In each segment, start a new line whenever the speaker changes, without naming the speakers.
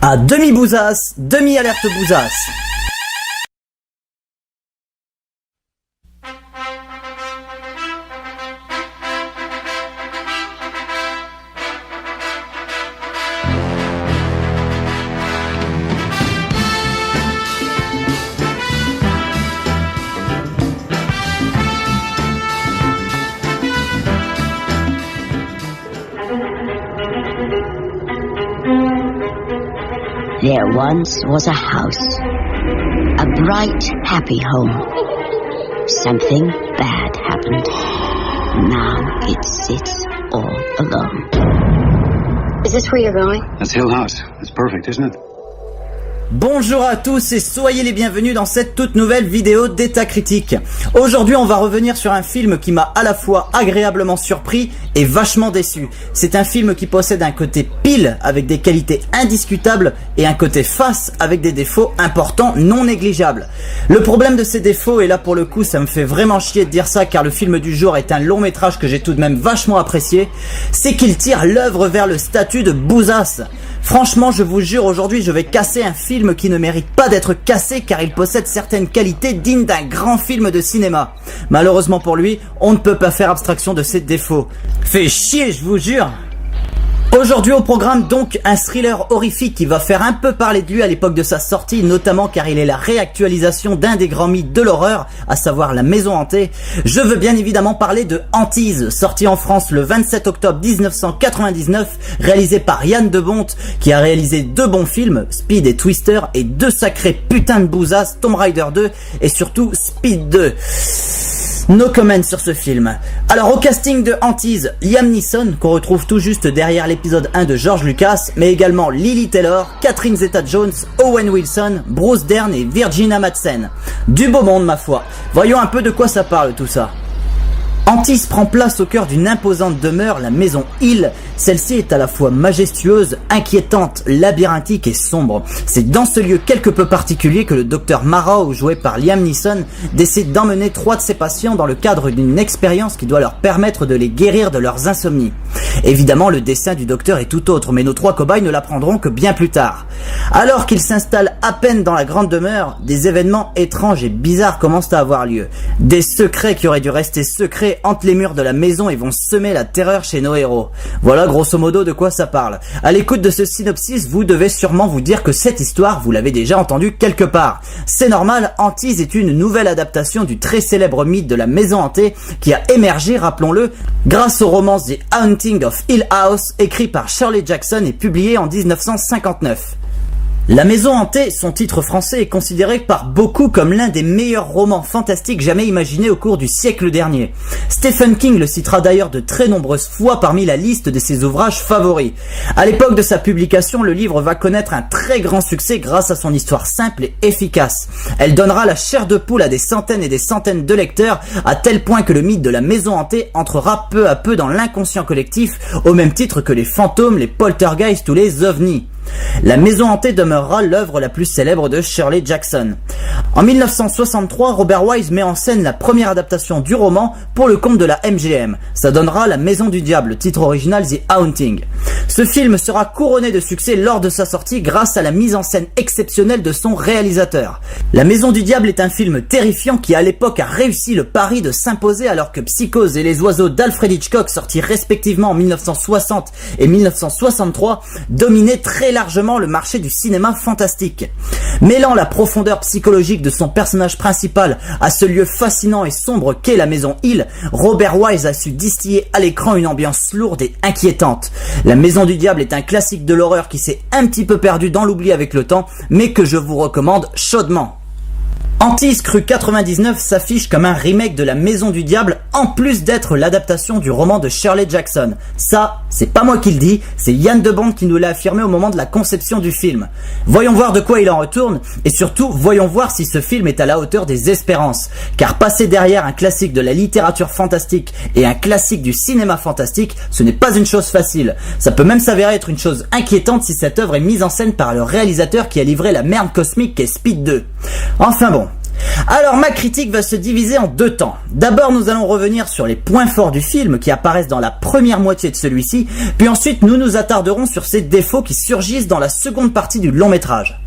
À demi-bousasse, demi-alerte bousasse.
There once was a house, a bright, happy home. Something bad happened. Now it sits all alone.
Is this where you're going?
That's Hill House. It's perfect, isn't it?
Bonjour à tous et soyez les bienvenus dans cette toute nouvelle vidéo d'État Critique. Aujourd'hui on va revenir sur un film qui m'a à la fois agréablement surpris et vachement déçu. C'est un film qui possède un côté pile avec des qualités indiscutables et un côté face avec des défauts importants non négligeables. Le problème de ces défauts, et là pour le coup ça me fait vraiment chier de dire ça car le film du jour est un long métrage que j'ai tout de même vachement apprécié, c'est qu'il tire l'œuvre vers le statut de bousasse. Franchement, je vous jure, aujourd'hui, je vais casser un film qui ne mérite pas d'être cassé car il possède certaines qualités dignes d'un grand film de cinéma. Malheureusement pour lui, on ne peut pas faire abstraction de ses défauts. Fait chier, je vous jure. Aujourd'hui au programme donc un thriller horrifique qui va faire un peu parler de lui à l'époque de sa sortie, notamment car il est la réactualisation d'un des grands mythes de l'horreur, à savoir La Maison Hantée. Je veux bien évidemment parler de Hantise, sorti en France le 27 octobre 1999, réalisé par Yann de Bonte, qui a réalisé deux bons films, Speed et Twister, et deux sacrés putains de bousasses, Tomb Raider 2 et surtout Speed 2. No comment sur ce film. Alors au casting de Hantise, Liam Neeson, qu'on retrouve tout juste derrière l'épisode 1 de George Lucas, mais également Lily Taylor, Catherine Zeta-Jones, Owen Wilson, Bruce Dern et Virginia Madsen. Du beau monde ma foi. Voyons un peu de quoi ça parle tout ça. Hantise prend place au cœur d'une imposante demeure, la maison Hill. Celle-ci est à la fois majestueuse, inquiétante, labyrinthique et sombre. C'est dans ce lieu quelque peu particulier que le docteur Marrow, joué par Liam Neeson, décide d'emmener 3 de ses patients dans le cadre d'une expérience qui doit leur permettre de les guérir de leurs insomnies. Évidemment, le destin du docteur est tout autre, mais nos 3 cobayes ne l'apprendront que bien plus tard. Alors qu'ils s'installent à peine dans la grande demeure, des événements étranges et bizarres commencent à avoir lieu. Des secrets qui auraient dû rester secrets hantent les murs de la maison et vont semer la terreur chez nos héros. Voilà grosso modo de quoi ça parle. À l'écoute de ce synopsis, vous devez sûrement vous dire que cette histoire, vous l'avez déjà entendue quelque part. C'est normal, Hantise est une nouvelle adaptation du très célèbre mythe de la maison hantée qui a émergé, rappelons-le, grâce au roman The Haunting of Hill House, écrit par Shirley Jackson et publié en 1959. La Maison Hantée, son titre français, est considéré par beaucoup comme l'un des meilleurs romans fantastiques jamais imaginés au cours du siècle dernier. Stephen King le citera d'ailleurs de très nombreuses fois parmi la liste de ses ouvrages favoris. À l'époque de sa publication, le livre va connaître un très grand succès grâce à son histoire simple et efficace. Elle donnera la chair de poule à des centaines et des centaines de lecteurs, à tel point que le mythe de la Maison Hantée entrera peu à peu dans l'inconscient collectif, au même titre que les fantômes, les poltergeists ou les ovnis. La Maison Hantée demeurera l'œuvre la plus célèbre de Shirley Jackson. En 1963, Robert Wise met en scène la première adaptation du roman pour le compte de la MGM. Ça donnera La Maison du Diable, titre original The Haunting. Ce film sera couronné de succès lors de sa sortie grâce à la mise en scène exceptionnelle de son réalisateur. La Maison du Diable est un film terrifiant qui à l'époque a réussi le pari de s'imposer alors que Psychose et Les Oiseaux d'Alfred Hitchcock, sortis respectivement en 1960 et 1963, dominaient très largement le marché du cinéma fantastique. Mêlant la profondeur psychologique de son personnage principal à ce lieu fascinant et sombre qu'est la maison Hill, Robert Wise a su distiller à l'écran une ambiance lourde et inquiétante. La Maison du Diable est un classique de l'horreur qui s'est un petit peu perdu dans l'oubli avec le temps, mais que je vous recommande chaudement. Hantise Cru 99 s'affiche comme un remake de La Maison du Diable en plus d'être l'adaptation du roman de Shirley Jackson. Ça, c'est pas moi qui le dis, c'est Yann de Bonte qui nous l'a affirmé au moment de la conception du film. Voyons voir de quoi il en retourne et surtout voyons voir si ce film est à la hauteur des espérances. Car passer derrière un classique de la littérature fantastique et un classique du cinéma fantastique, ce n'est pas une chose facile. Ça peut même s'avérer être une chose inquiétante si cette œuvre est mise en scène par le réalisateur qui a livré la merde cosmique qu'est Speed 2. Enfin bon. Alors ma critique va se diviser en deux temps. D'abord nous allons revenir sur les points forts du film qui apparaissent dans la première moitié de celui-ci, puis ensuite nous nous attarderons sur ses défauts qui surgissent dans la seconde partie du long métrage.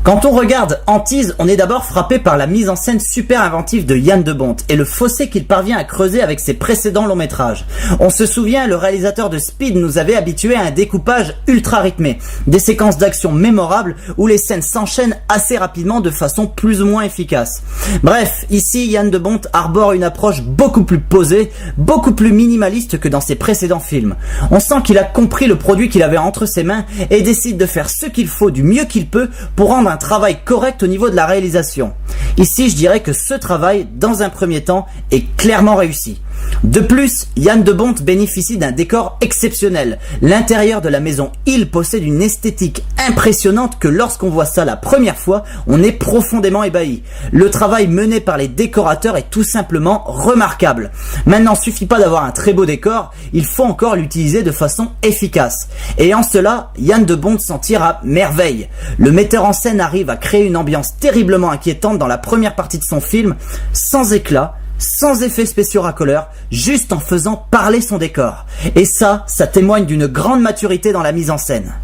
Quand on regarde Antise, on est d'abord frappé par la mise en scène super inventive de Jan de Bont et le fossé qu'il parvient à creuser avec ses précédents longs métrages. On se souvient, le réalisateur de Speed nous avait habitués à un découpage ultra rythmé, des séquences d'action mémorables où les scènes s'enchaînent assez rapidement de façon plus ou moins efficace. Bref, ici Jan de Bont arbore une approche beaucoup plus posée, beaucoup plus minimaliste que dans ses précédents films. On sent qu'il a compris le produit qu'il avait entre ses mains et décide de faire ce qu'il faut du mieux qu'il peut pour rendre un travail correct au niveau de la réalisation. Ici, je dirais que ce travail, dans un premier temps, est clairement réussi. De plus, Jan de Bont bénéficie d'un décor exceptionnel. L'intérieur de la maison Hill possède une esthétique impressionnante que lorsqu'on voit ça la première fois, on est profondément ébahi. Le travail mené par les décorateurs est tout simplement remarquable. Maintenant, il suffit pas d'avoir un très beau décor, il faut encore l'utiliser de façon efficace. Et en cela, Jan de Bont s'en tire à merveille. Le metteur en scène arrive à créer une ambiance terriblement inquiétante dans la première partie de son film, sans éclat, sans effets spéciaux racoleurs, juste en faisant parler son décor. Et ça témoigne d'une grande maturité dans la mise en scène.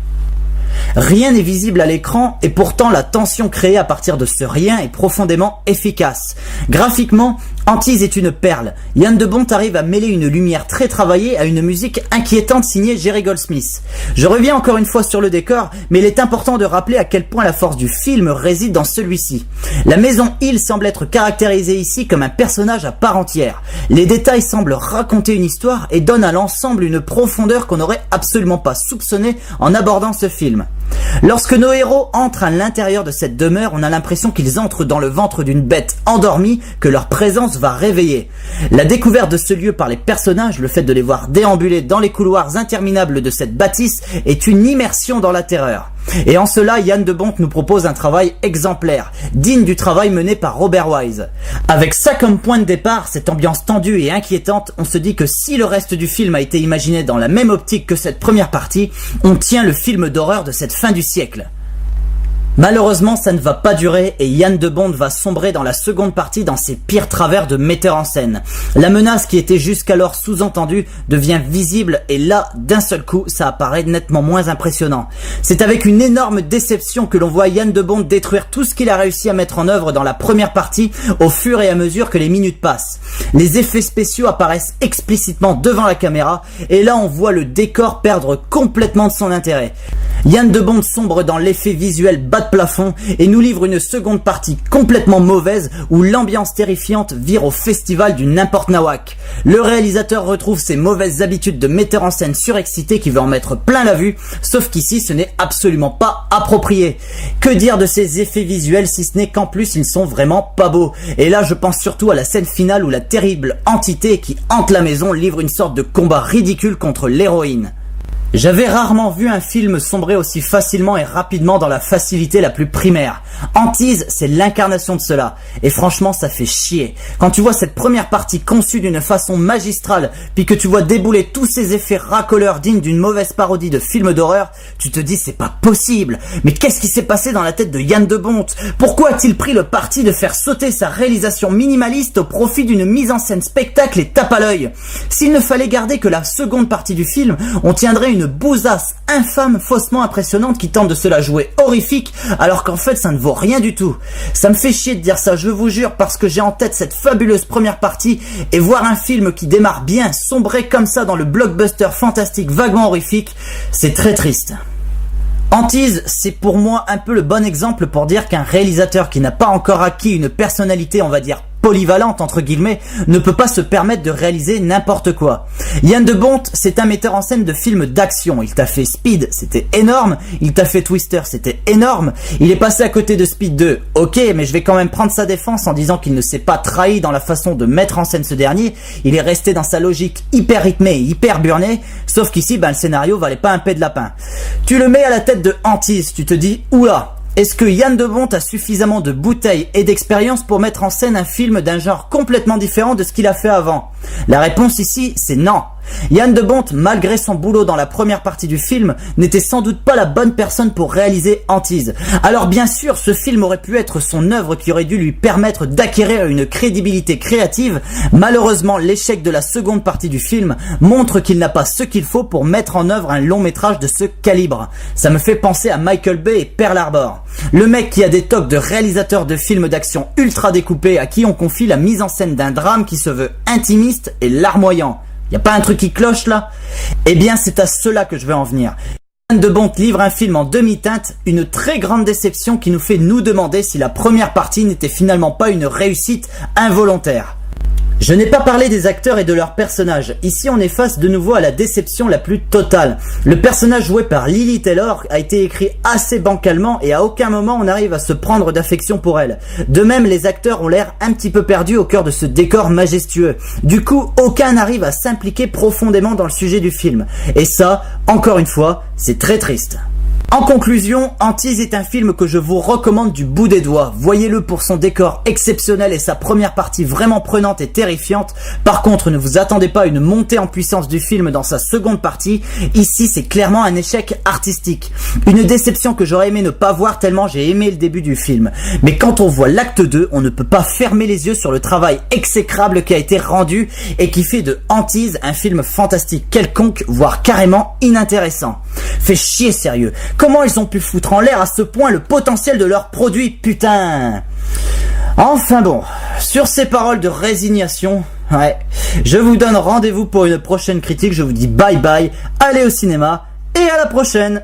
Rien n'est visible à l'écran et pourtant la tension créée à partir de ce rien est profondément efficace. Graphiquement, Antise est une perle. Jan de Bont arrive à mêler une lumière très travaillée à une musique inquiétante signée Jerry Goldsmith. Je reviens encore une fois sur le décor, mais il est important de rappeler à quel point la force du film réside dans celui-ci. La maison Hill semble être caractérisée ici comme un personnage à part entière. Les détails semblent raconter une histoire et donnent à l'ensemble une profondeur qu'on n'aurait absolument pas soupçonnée en abordant ce film. Lorsque nos héros entrent à l'intérieur de cette demeure, on a l'impression qu'ils entrent dans le ventre d'une bête endormie que leur présence va réveiller. La découverte de ce lieu par les personnages, le fait de les voir déambuler dans les couloirs interminables de cette bâtisse, est une immersion dans la terreur. Et en cela, Jan de Bont nous propose un travail exemplaire, digne du travail mené par Robert Wise. Avec ça comme point de départ, cette ambiance tendue et inquiétante, on se dit que si le reste du film a été imaginé dans la même optique que cette première partie, on tient le film d'horreur de cette fin du siècle. Malheureusement, ça ne va pas durer et Jan de Bont va sombrer dans la seconde partie dans ses pires travers de metteur en scène. La menace qui était jusqu'alors sous-entendue devient visible et là, d'un seul coup, ça apparaît nettement moins impressionnant. C'est avec une énorme déception que l'on voit Jan de Bont détruire tout ce qu'il a réussi à mettre en œuvre dans la première partie au fur et à mesure que les minutes passent. Les effets spéciaux apparaissent explicitement devant la caméra et là on voit le décor perdre complètement de son intérêt. Jan de Bont sombre dans l'effet visuel bas de plafond et nous livre une seconde partie complètement mauvaise où l'ambiance terrifiante vire au festival du n'importe nawak. Le réalisateur retrouve ses mauvaises habitudes de metteur en scène surexcité qui veut en mettre plein la vue, sauf qu'ici ce n'est absolument pas approprié. Que dire de ces effets visuels si ce n'est qu'en plus ils sont vraiment pas beaux. Et là je pense surtout à la scène finale où la terrible entité qui hante la maison livre une sorte de combat ridicule contre l'héroïne. J'avais rarement vu un film sombrer aussi facilement et rapidement dans la facilité la plus primaire. Antise, c'est l'incarnation de cela. Et franchement, ça fait chier. Quand tu vois cette première partie conçue d'une façon magistrale, puis que tu vois débouler tous ces effets racoleurs dignes d'une mauvaise parodie de film d'horreur, tu te dis c'est pas possible. Mais qu'est-ce qui s'est passé dans la tête de Jan de Bont? Pourquoi a-t-il pris le parti de faire sauter sa réalisation minimaliste au profit d'une mise en scène spectacle et tape à l'œil? S'il ne fallait garder que la seconde partie du film, on tiendrait une bousasse infâme faussement impressionnante qui tente de se la jouer horrifique alors qu'en fait ça ne vaut rien du tout. Ça me fait chier de dire ça, je vous jure, parce que j'ai en tête cette fabuleuse première partie et voir un film qui démarre bien sombrer comme ça dans le blockbuster fantastique vaguement horrifique, c'est très triste. Antise, c'est pour moi un peu le bon exemple pour dire qu'un réalisateur qui n'a pas encore acquis une personnalité, on va dire, polyvalente entre guillemets, ne peut pas se permettre de réaliser n'importe quoi. Jan de Bont, c'est un metteur en scène de films d'action. Il t'a fait Speed, c'était énorme. Il t'a fait Twister, c'était énorme. Il est passé à côté de Speed 2, ok, mais je vais quand même prendre sa défense en disant qu'il ne s'est pas trahi dans la façon de mettre en scène ce dernier. Il est resté dans sa logique hyper rythmée et hyper burnée, sauf qu'ici, le scénario valait pas un pet de lapin. Tu le mets à la tête de Antise, tu te dis, oula, est-ce que Jan de Bont a suffisamment de bouteilles et d'expérience pour mettre en scène un film d'un genre complètement différent de ce qu'il a fait avant? La réponse ici, c'est non. Yann de Bont, malgré son boulot dans la première partie du film, n'était sans doute pas la bonne personne pour réaliser Antise. Alors bien sûr, ce film aurait pu être son œuvre qui aurait dû lui permettre d'acquérir une crédibilité créative. Malheureusement, l'échec de la seconde partie du film montre qu'il n'a pas ce qu'il faut pour mettre en œuvre un long métrage de ce calibre. Ça me fait penser à Michael Bay et Pearl Harbor. Le mec qui a des tocs de réalisateur de films d'action ultra découpés à qui on confie la mise en scène d'un drame qui se veut intimiste et larmoyant. Y a pas un truc qui cloche là? Eh bien c'est à cela que je veux en venir. Yann de Bont livre un film en demi-teinte, une très grande déception qui nous fait nous demander si la première partie n'était finalement pas une réussite involontaire. Je n'ai pas parlé des acteurs et de leurs personnages. Ici, on est face de nouveau à la déception la plus totale. Le personnage joué par Lili Taylor a été écrit assez bancalement et à aucun moment on arrive à se prendre d'affection pour elle. De même, les acteurs ont l'air un petit peu perdus au cœur de ce décor majestueux. Du coup, aucun n'arrive à s'impliquer profondément dans le sujet du film. Et ça, encore une fois, c'est très triste. En conclusion, Antise est un film que je vous recommande du bout des doigts. Voyez-le pour son décor exceptionnel et sa première partie vraiment prenante et terrifiante. Par contre, ne vous attendez pas à une montée en puissance du film dans sa seconde partie. Ici, c'est clairement un échec artistique. Une déception que j'aurais aimé ne pas voir tellement j'ai aimé le début du film. Mais quand on voit l'acte 2, on ne peut pas fermer les yeux sur le travail exécrable qui a été rendu et qui fait de Antise un film fantastique quelconque, voire carrément inintéressant. Fait chier sérieux. Comment ils ont pu foutre en l'air à ce point le potentiel de leur produit, putain? Enfin bon, sur ces paroles de résignation, je vous donne rendez-vous pour une prochaine critique, je vous dis bye bye, allez au cinéma et à la prochaine!